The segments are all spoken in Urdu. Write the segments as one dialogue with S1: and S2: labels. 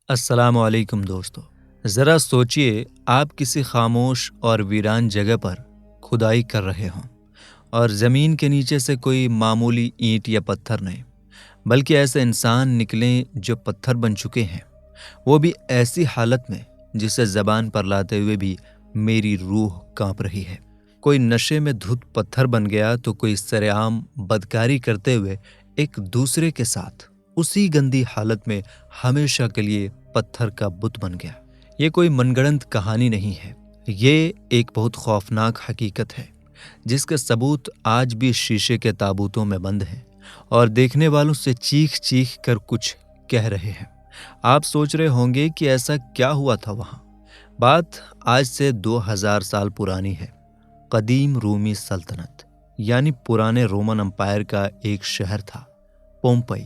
S1: السلام علیکم دوستو، ذرا سوچئے آپ کسی خاموش اور ویران جگہ پر کھدائی کر رہے ہوں اور زمین کے نیچے سے کوئی معمولی اینٹ یا پتھر نہیں بلکہ ایسے انسان نکلیں جو پتھر بن چکے ہیں، وہ بھی ایسی حالت میں جسے زبان پر لاتے ہوئے بھی میری روح کانپ رہی ہے۔ کوئی نشے میں دھت پتھر بن گیا تو کوئی سرعام بدکاری کرتے ہوئے ایک دوسرے کے ساتھ اسی گندی حالت میں ہمیشہ کے لیے پتھر کا بت بن گیا۔ یہ کوئی من گڑنت کہانی نہیں ہے، یہ ایک بہت خوفناک حقیقت ہے جس کے ثبوت آج بھی شیشے کے تابوتوں میں بند ہیں اور دیکھنے والوں سے چیخ چیخ کر کچھ کہہ رہے ہیں۔ آپ سوچ رہے ہوں گے کہ ایسا کیا ہوا تھا وہاں؟ بات آج سے 2000 سال پرانی ہے۔ قدیم رومی سلطنت یعنی پرانے رومن امپائر کا ایک شہر تھا، پومپئی۔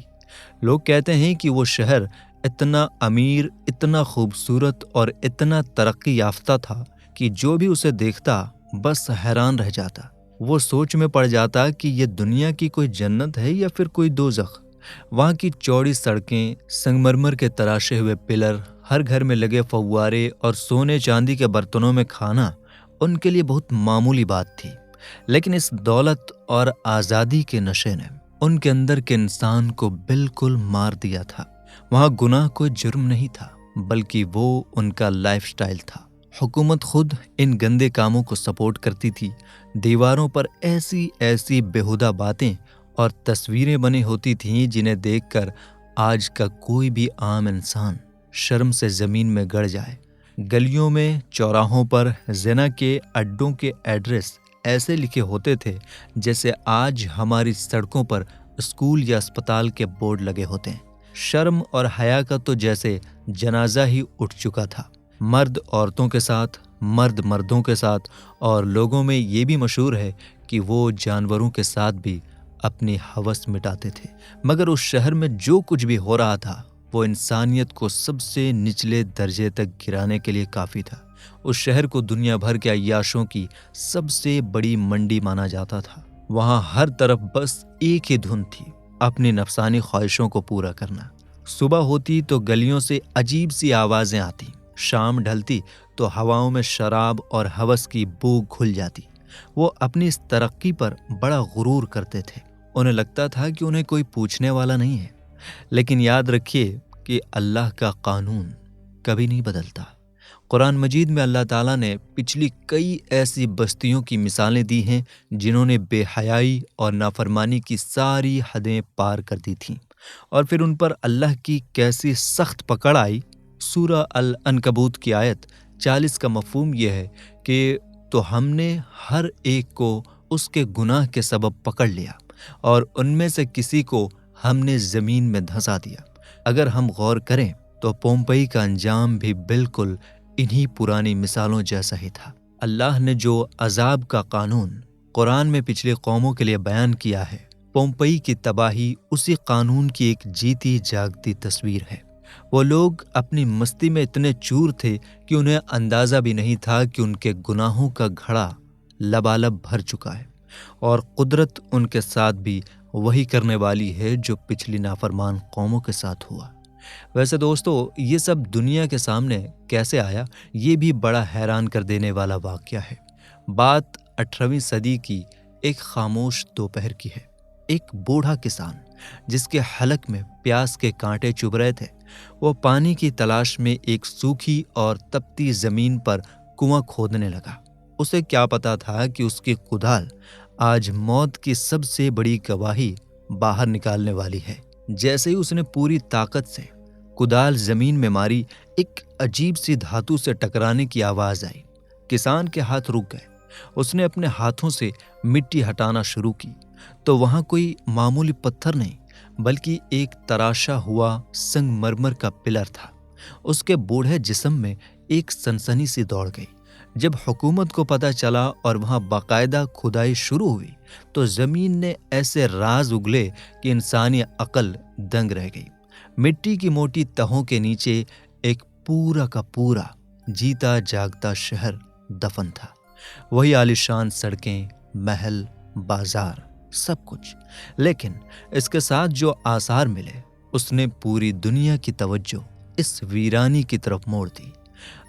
S1: لوگ کہتے ہیں کہ وہ شہر اتنا امیر، اتنا خوبصورت اور اتنا ترقی یافتہ تھا کہ جو بھی اسے دیکھتا بس حیران رہ جاتا۔ وہ سوچ میں پڑ جاتا کہ یہ دنیا کی کوئی جنت ہے یا پھر کوئی دوزخ۔ وہاں کی چوڑی سڑکیں، سنگمرمر کے تراشے ہوئے پلر، ہر گھر میں لگے فوارے اور سونے چاندی کے برتنوں میں کھانا ان کے لیے بہت معمولی بات تھی۔ لیکن اس دولت اور آزادی کے نشے نے ان کے اندر کے انسان کو بالکل مار دیا تھا۔ وہاں گناہ کوئی جرم نہیں تھا بلکہ وہ ان کا لائف سٹائل تھا۔ حکومت خود ان گندے کاموں کو سپورٹ کرتی تھی۔ دیواروں پر ایسی ایسی بیہودہ باتیں اور تصویریں بنی ہوتی تھیں جنہیں دیکھ کر آج کا کوئی بھی عام انسان شرم سے زمین میں گڑ جائے۔ گلیوں میں، چوراہوں پر زنا کے اڈوں کے ایڈریس ایسے لکھے ہوتے تھے جیسے آج ہماری سڑکوں پر اسکول یا اسپتال کے بورڈ لگے ہوتے ہیں۔ شرم اور حیا کا تو جیسے جنازہ ہی اٹھ چکا تھا۔ مرد عورتوں کے ساتھ، مرد مردوں کے ساتھ، اور لوگوں میں یہ بھی مشہور ہے کہ وہ جانوروں کے ساتھ بھی اپنی ہوس مٹاتے تھے۔ مگر اس شہر میں جو کچھ بھی ہو رہا تھا وہ انسانیت کو سب سے نچلے درجے تک گرانے کے لیے کافی تھا۔ اس شہر کو دنیا بھر کے عیاشوں کی سب سے بڑی منڈی مانا جاتا تھا۔ وہاں ہر طرف بس ایک ہی دھن تھی، اپنی نفسانی خواہشوں کو پورا کرنا۔ صبح ہوتی تو گلیوں سے عجیب سی آوازیں آتی، شام ڈھلتی تو ہواؤں میں شراب اور ہوس کی بو کھل جاتی۔ وہ اپنی اس ترقی پر بڑا غرور کرتے تھے۔ انہیں لگتا تھا کہ انہیں کوئی پوچھنے والا نہیں ہے۔ لیکن یاد رکھیے کہ اللہ کا قانون کبھی نہیں بدلتا۔ قرآن مجید میں اللہ تعالیٰ نے پچھلی کئی ایسی بستیوں کی مثالیں دی ہیں جنہوں نے بے حیائی اور نافرمانی کی ساری حدیں پار کر دی تھیں، اور پھر ان پر اللہ کی کیسی سخت پکڑ آئی۔ سورہ العنکبوت کی آیت 40 کا مفہوم یہ ہے کہ تو ہم نے ہر ایک کو اس کے گناہ کے سبب پکڑ لیا اور ان میں سے کسی کو ہم نے زمین میں دھنسا دیا۔ اگر ہم غور کریں تو پومپئی کا انجام بھی بالکل انہی پرانی مثالوں جیسا ہی تھا۔ اللہ نے جو عذاب کا قانون قرآن میں پچھلی قوموں کے لیے بیان کیا ہے، پومپئی کی تباہی اسی قانون کی ایک جیتی جاگتی تصویر ہے۔ وہ لوگ اپنی مستی میں اتنے چور تھے کہ انہیں اندازہ بھی نہیں تھا کہ ان کے گناہوں کا گھڑا لبالب بھر چکا ہے، اور قدرت ان کے ساتھ بھی وہی کرنے والی ہے جو پچھلی نافرمان قوموں کے ساتھ ہوا۔ ویسے دوستو، یہ سب دنیا کے سامنے کیسے آیا، یہ بھی بڑا حیران کر دینے والا واقعہ ہے۔ بات 18ویں صدی کی ایک خاموش دوپہر کی ہے۔ ایک بوڑھا کسان جس کے حلق میں پیاس کے کانٹے چبھ رہے تھے، وہ پانی کی تلاش میں ایک سوکھی اور تپتی زمین پر کنواں کھودنے لگا۔ اسے کیا پتا تھا کہ اس کی کدال آج موت کی سب سے بڑی گواہی باہر نکالنے والی ہے۔ جیسے ہی اس نے پوری طاقت سے کدال زمین میں ماری، ایک عجیب سی دھاتو سے ٹکرانے کی آواز آئی۔ کسان کے ہاتھ رک گئے۔ اس نے اپنے ہاتھوں سے مٹی ہٹانا شروع کی تو وہاں کوئی معمولی پتھر نہیں بلکہ ایک تراشا ہوا سنگ مرمر کا پلر تھا۔ اس کے بوڑھے جسم میں ایک سنسنی سی دوڑ گئی۔ جب حکومت کو پتہ چلا اور وہاں باقاعدہ کھدائی شروع ہوئی تو زمین نے ایسے راز اگلے کہ انسانی عقل دنگ رہ گئی۔ مٹی کی موٹی تہوں کے نیچے ایک پورا کا پورا جیتا جاگتا شہر دفن تھا۔ وہی عالیشان سڑکیں، محل، بازار، سب کچھ۔ لیکن اس کے ساتھ جو آثار ملے، اس نے پوری دنیا کی توجہ اس ویرانی کی طرف موڑ دی۔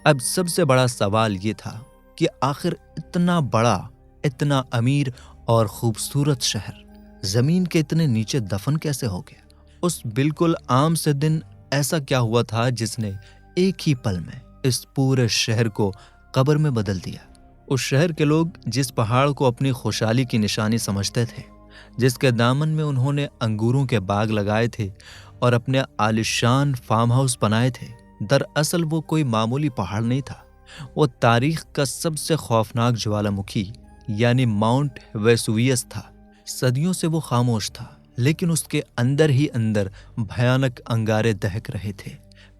S1: اب سب سے بڑا سوال یہ تھا کہ آخر اتنا بڑا، اتنا امیر اور خوبصورت شہر زمین کے اتنے نیچے دفن کیسے ہو گیا؟ اس بالکل عام سے دن ایسا کیا ہوا تھا جس نے ایک ہی پل میں اس پورے شہر کو قبر میں بدل دیا؟ اس شہر کے لوگ جس پہاڑ کو اپنی خوشحالی کی نشانی سمجھتے تھے، جس کے دامن میں انہوں نے انگوروں کے باغ لگائے تھے اور اپنے عالیشان فارم ہاؤس بنائے تھے، دراصل وہ کوئی معمولی پہاڑ نہیں تھا۔ وہ تاریخ کا سب سے خوفناک جوالا مکھی یعنی ماؤنٹ ویسوویس تھا۔ صدیوں سے وہ خاموش تھا، لیکن اس کے اندر ہی اندر بھیانک انگارے دہک رہے تھے۔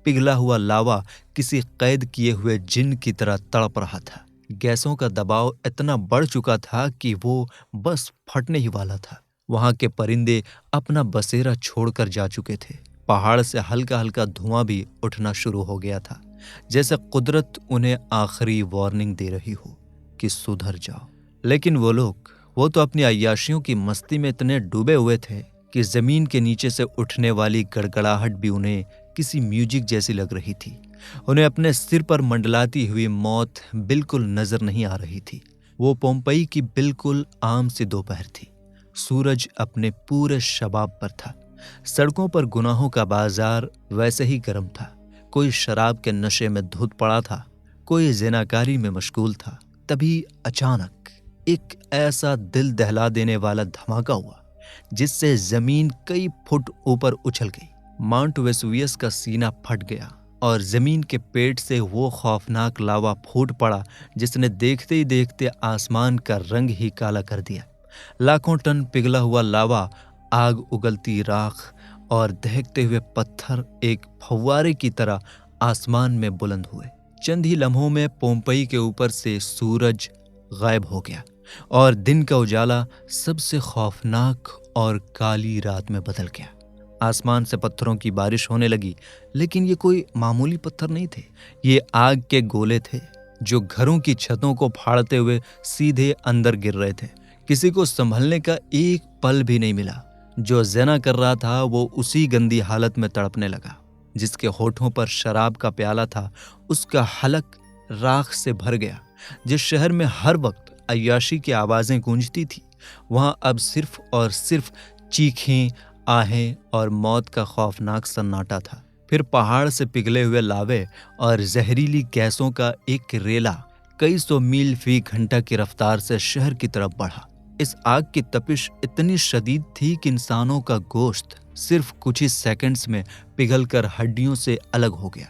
S1: پگھلا ہوا لاوا کسی قید کیے ہوئے جن کی طرح تڑپ رہا تھا۔ گیسوں کا دباؤ اتنا بڑھ چکا تھا کہ وہ بس پھٹنے ہی والا تھا۔ وہاں کے پرندے اپنا بسیرا چھوڑ کر جا چکے تھے۔ پہاڑ سے ہلکا ہلکا دھواں بھی اٹھنا شروع ہو گیا تھا، جیسے قدرت انہیں آخری وارننگ دے رہی ہو کہ سدھر جاؤ۔ لیکن وہ تو اپنی عیاشیوں کی مستی میں اتنے ڈوبے ہوئے تھے کہ زمین کے نیچے سے اٹھنے والی گڑگڑاہٹ بھی انہیں کسی میوزک جیسی لگ رہی تھی۔ انہیں اپنے سر پر منڈلاتی ہوئی موت بالکل نظر نہیں آ رہی تھی۔ وہ پومپئی کی بالکل عام سی دوپہر تھی۔ سورج اپنے پورے شباب پر تھا۔ سڑکوں پر گناہوں کا بازار ویسے ہی گرم تھا۔ کوئی شراب کے نشے میں دھت پڑا تھا، کوئی زناکاری میں مشغول تھا۔ تبھی اچانک ایک ایسا دل دہلا دینے والا دھماکہ ہوا جس سے زمین کئی فٹ اوپر اچھل گئی۔ ماؤنٹ ویسوویس کا سینہ پھٹ گیا اور زمین کے پیٹ سے وہ خوفناک لاوا پھوٹ پڑا جس نے دیکھتے ہی دیکھتے آسمان کا رنگ ہی کالا کر دیا۔ لاکھوں ٹن پگھلا ہوا لاوا، آگ اگلتی راکھ اور دہکتے ہوئے پتھر ایک پھوارے کی طرح آسمان میں بلند ہوئے۔ چند ہی لمحوں میں پومپئی کے اوپر سے سورج غائب ہو گیا اور دن کا اجالا سب سے خوفناک اور کالی رات میں بدل گیا۔ آسمان سے پتھروں کی بارش ہونے لگی، لیکن یہ کوئی معمولی پتھر نہیں تھے۔ یہ آگ کے گولے تھے جو گھروں کی چھتوں کو پھاڑتے ہوئے سیدھے اندر گر رہے تھے۔ کسی کو سنبھلنے کا ایک پل بھی نہیں ملا۔ جو زنا کر رہا تھا وہ اسی گندی حالت میں تڑپنے لگا۔ جس کے ہونٹوں پر شراب کا پیالہ تھا اس کا حلق راکھ سے بھر گیا۔ جس شہر میں ہر وقت عیاشی کی آوازیں گونجتی تھی، وہاں اب صرف اور صرف چیخیں، آہیں اور موت کا خوفناک سناٹا تھا۔ پھر پہاڑ سے پگھلے ہوئے لاوے اور زہریلی گیسوں کا ایک ریلا کئی سو میل فی گھنٹہ کی رفتار سے شہر کی طرف بڑھا۔ اس آگ کی تپش اتنی شدید تھی کہ انسانوں کا گوشت صرف کچھ ہی سیکنڈز میں پگھل کر ہڈیوں سے الگ ہو گیا۔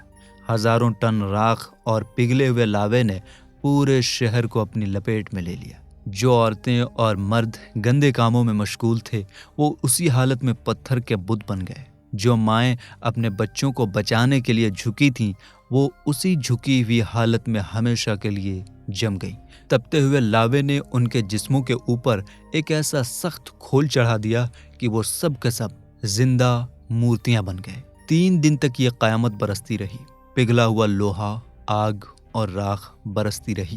S1: ہزاروں ٹن راکھ اور پگھلے ہوئے لاوے نے پورے شہر کو اپنی لپیٹ میں لے لیا۔ جو عورتیں اور مرد گندے کاموں میں مشغول تھے وہ اسی حالت میں پتھر کے بت بن گئے۔ جو مائیں اپنے بچوں کو بچانے کے لیے جھکی تھیں وہ اسی جھکی ہوئی حالت میں ہمیشہ کے لیے جم گئی۔ تپتے ہوئے لاوے نے ان کے جسموں کے اوپر ایک ایسا سخت کھول چڑھا دیا کہ وہ سب کے سب زندہ مورتیاں بن گئے۔ 3 دن تک یہ قیامت برستی رہی۔ پگھلا ہوا لوہا، آگ اور راکھ برستی رہی،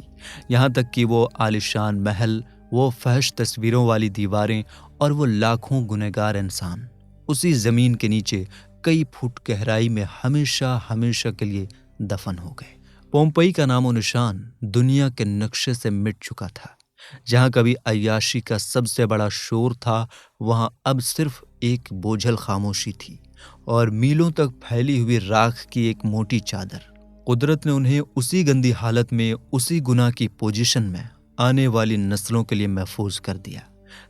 S1: یہاں تک کہ وہ عالیشان محل، وہ فحش تصویروں والی دیواریں اور وہ لاکھوں گنہگار انسان اسی زمین کے نیچے کئی فٹ گہرائی میں ہمیشہ ہمیشہ کے لیے دفن ہو گئے۔ پومپئی کا نام و نشان دنیا کے نقشے سے مٹ چکا تھا۔ جہاں کبھی عیاشی کا سب سے بڑا شور تھا، وہاں اب صرف ایک بوجھل خاموشی تھی اور میلوں تک پھیلی ہوئی راکھ کی ایک موٹی چادر۔ قدرت نے انہیں اسی گندی حالت میں، اسی گناہ کی پوزیشن میں آنے والی نسلوں کے لیے محفوظ کر دیا،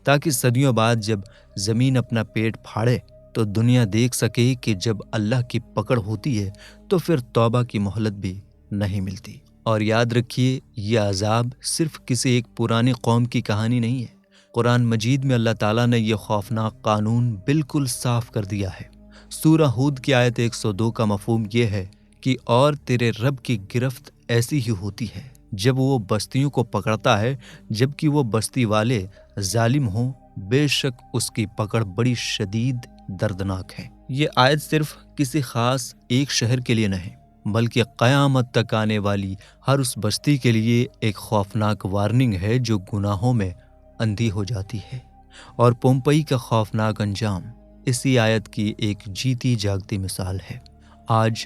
S1: تاکہ صدیوں بعد جب زمین اپنا پیٹ پھاڑے تو دنیا دیکھ سکے کہ جب اللہ کی پکڑ ہوتی ہے تو پھر توبہ کی مہلت بھی نہیں ملتی۔ اور یاد رکھیے، یہ عذاب صرف کسی ایک پرانی قوم کی کہانی نہیں ہے۔ قرآن مجید میں اللہ تعالیٰ نے یہ خوفناک قانون بالکل صاف کر دیا ہے۔ سورہ ہود کی آیت 102 کا مفہوم یہ ہے کہ اور تیرے رب کی گرفت ایسی ہی ہوتی ہے جب وہ بستیوں کو پکڑتا ہے جبکہ وہ بستی والے ظالم ہوں، بے شک اس کی پکڑ بڑی شدید دردناک ہے۔ یہ آیت صرف کسی خاص ایک شہر کے لیے نہیں بلکہ قیامت تک آنے والی ہر اس بستی کے لیے ایک خوفناک وارننگ ہے جو گناہوں میں اندھی ہو جاتی ہے۔ اور پومپئی کا خوفناک انجام اسی آیت کی ایک جیتی جاگتی مثال ہے۔ آج